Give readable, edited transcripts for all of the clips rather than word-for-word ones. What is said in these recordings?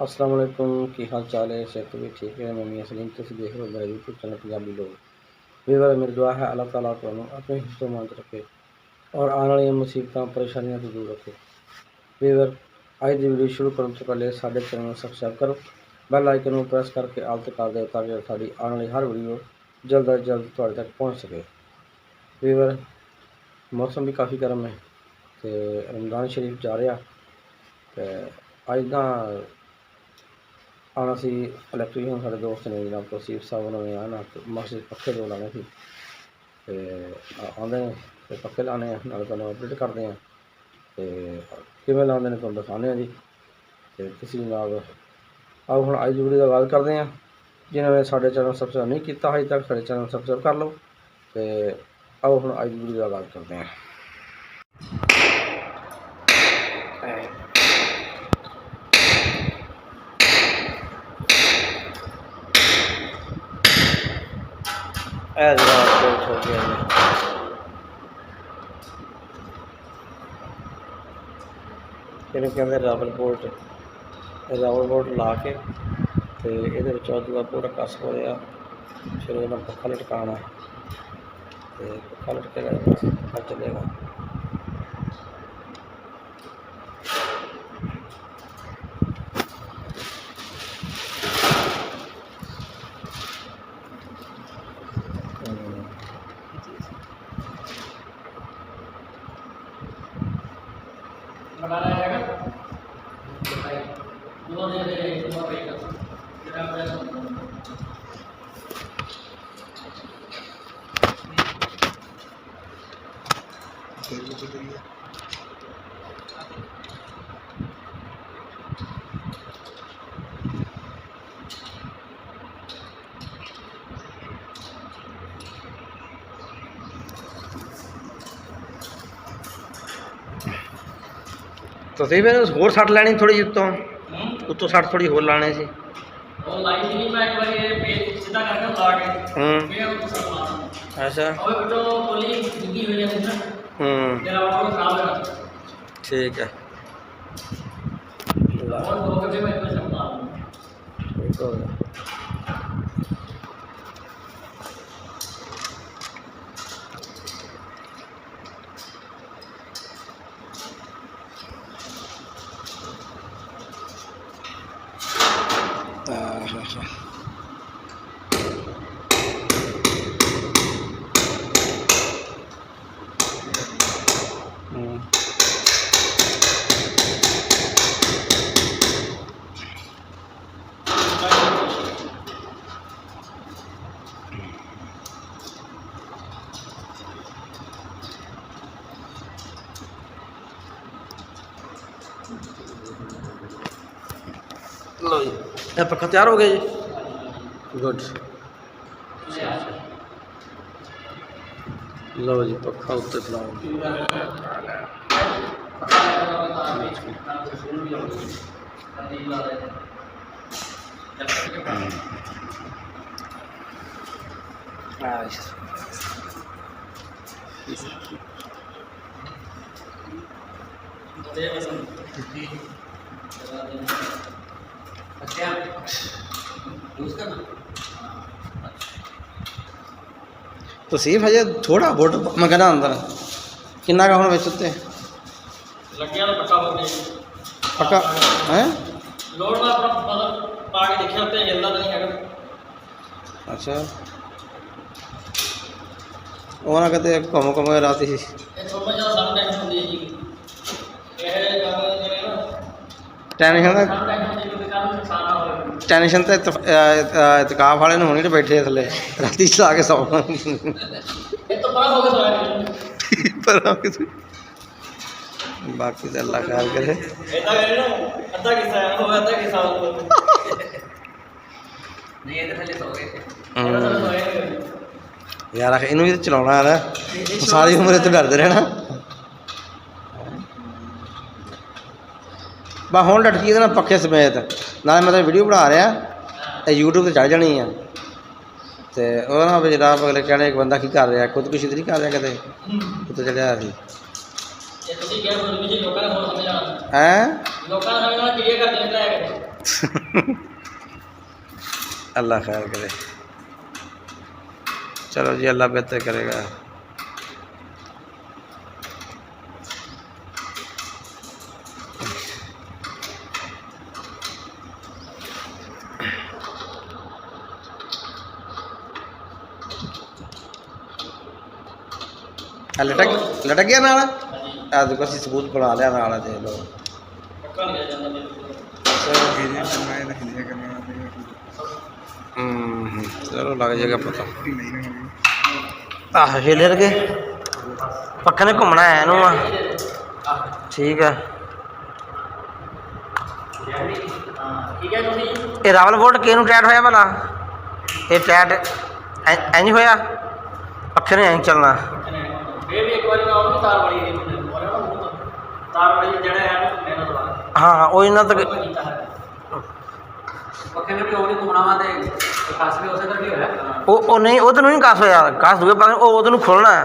अस्सलाम वालेकुम, की हाल चाल है। सेहत भी ठीक है। मैं मियां सलीम, तुम देख रहे हो मेरा यूट्यूब चैनल पंजाबी लोग। वीवर मेरी दुआ है अल्लाह ताला तुहानू अपने हिफ्ज़ो मान रखे और आने वाली मुसीबतों परेशानियों को दूर रखे। वीवर अज की वीडियो शुरू करने तो पहले साडे चैनल को सबसक्राइब करो, बैल आइकन को प्रेस करके आल तक कर दो ताकि साड़ी आने वाली हर वीडियो जल्द अज जल्द तुहाडे तक पहुँच सके। वीवर मौसम भी काफ़ी गर्म है तो रमज़ान शरीफ जा रहा तो अज ना आना सी इलैक्ट्रीशियन साढ़े दोस्त ने जनाब तौसीफ साहब उन्होंने आना तो मस्जिद पक्खे दो लाने थे आते हैं तो पक्खे लाने नाले तुहानू अपडेट करते हैं तो किवें लाते हैं तुहानू दिखाने जी। तो तुसीं जनाब आओ हुण अज दी वीडियो दा आगाज़ करते हैं। जिन्होंने साढ़े चैनल सबसक्राइब नहीं किया अजे तक साढ़े चैनल सबसक्राइब कर लो। तो आओ हुण अज दी वीडियो दा आगाज़ करते हैं। इन्हें कहते रबर बोल्ट ला के तो ये दूआ पूरा कस हो रहा फिर वो पक्खा लटकाना तो पक्खा लटकेगा पक्खा चलेगा। तो सही फिर होर सट लैनी थोड़ी उत्तों सट थोड़ी होर लाने से अच्छा ठीक है लो जी ये पक्का तैयार हो गया जी। गुड लो जी पक्का उत्ते चलाओ। तो सीफ हजे थोड़ा बोट मैं कहना अंदर किन्ना का हुण विच उत्ते पक्का है अच्छा वो ना कहते घूम घूम के रात टेंशन तो इतकाफ वाले होनी तो बैठे थले राती चला के सौ बाकी तो अल्लाह ख्याल करे। यार इनू भी तो चलाना है सारी उम्र तो डरते रहना बस हूँ लटकी ना पक्खे समेत ना मतलब वीडियो बना रहा यूट्यूब पर चढ़ जानी है तो जनाब अगले कहने एक बंदा की कर रहा खुदकुशी तो नहीं कर रहा कदे उत्ते चढ़िया है अल्लाह खैर करे। चलो जी, अल्लाह बेहतर करेगा। लटक गया नाल। देखो असं सबूत बना लिया नाल, देख लो। चलो लग जाएगा पता। आह हिल गए पक्के ने घूमना है इनू। ठीक है। ये रावल बोल्ट किनू टाइट होया भला? ये टाइट इंज होया, पक्के ने इंज चलना। हाँ वो इन्ना तक नहीं उधर नहीं कस होया, कस दूए पासे उधर खोलना है।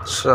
अच्छा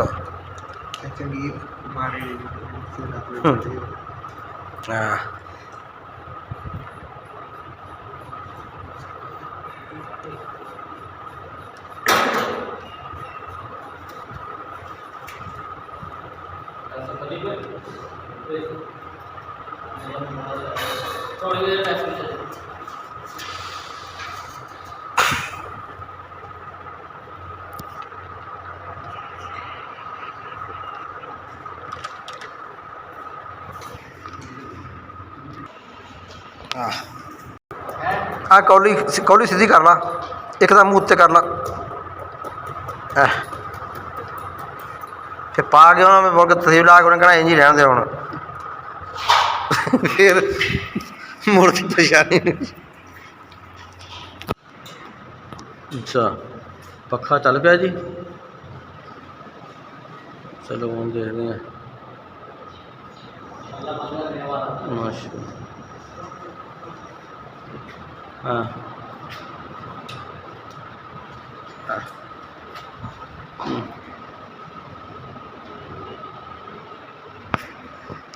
हाँ आ कौली कौली सीधी कर ला, एकदम मुँह उत्ते कर ला। फिर पा के उन्होंने बोल के तसीब ला के उन्हें कहना इंज ही रहने दे हुण। फिर मुड़ की परेशानी। अच्छा पखा चल पाया जी। चलो हम देखते हैं। माशा हाँ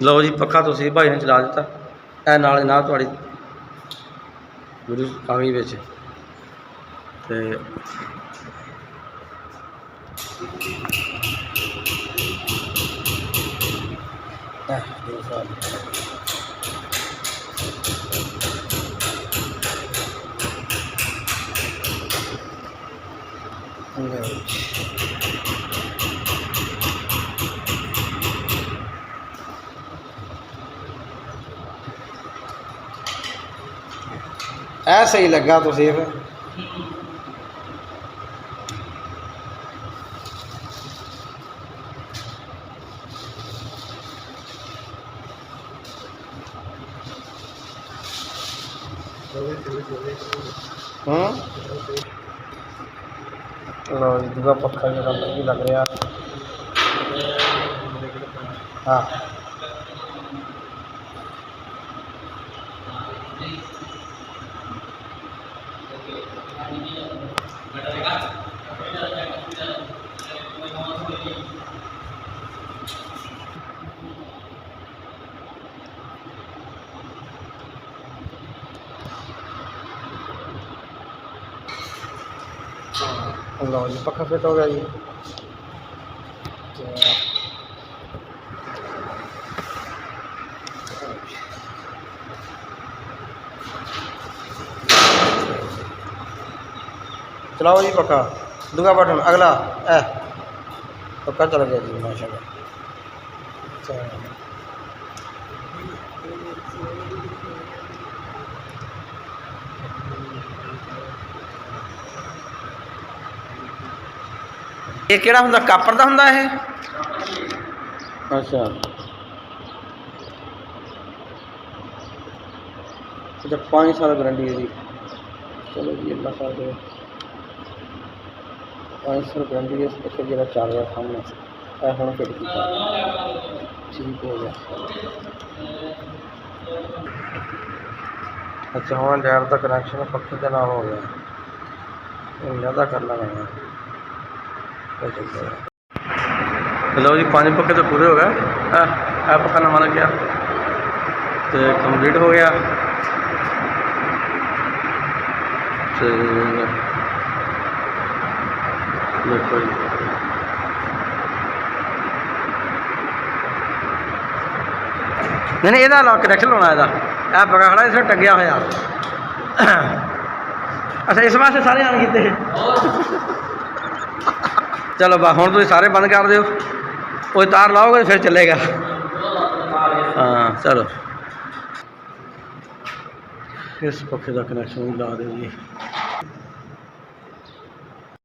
लो जी पक्का तुसी भाई ने चला दिता। ए नाल ना थोड़ी वीडियो आ गई बिच ते ऐ सही लगा तो फिर लो दूसरा पक्का भी लग रहा। हाँ लो जी पक्का फिट हो गया जी। चलाओ जी पक्का दूसरा बटन अगला है पक्का चल गया जी माशाल्लाह। ये केड़ा हुंदा कापर दा हुंदा है? अच्छा अच्छा 5 साल गारंटी है जी। चलो जी अल्लाह खैर करे। 5 साल गारंटी है। इसका जो चल रहा सामने हम फिट किया ठीक हो गया। अच्छा हुण लैट का कनैक्शन पक्खे के नाल हो गया, ज़्यादा करना पैना। लो जी 5 पक्के तो पूरे हो गए, आ पक्का नवा लग गया तो कंप्लीट हो गया। तो देखो जी नहीं ये कनैक्शन लाना है, पक्का खड़ा इस टंगिया होया। अच्छा इस वास्ते सारे ऑन किए। चलो बा हुण तुसीं सारे बंद कर दिओ, कोई तार लाओगे फिर चलेगा। हाँ चलो इस पक्खे का कनैक्शन भी ला दो जी।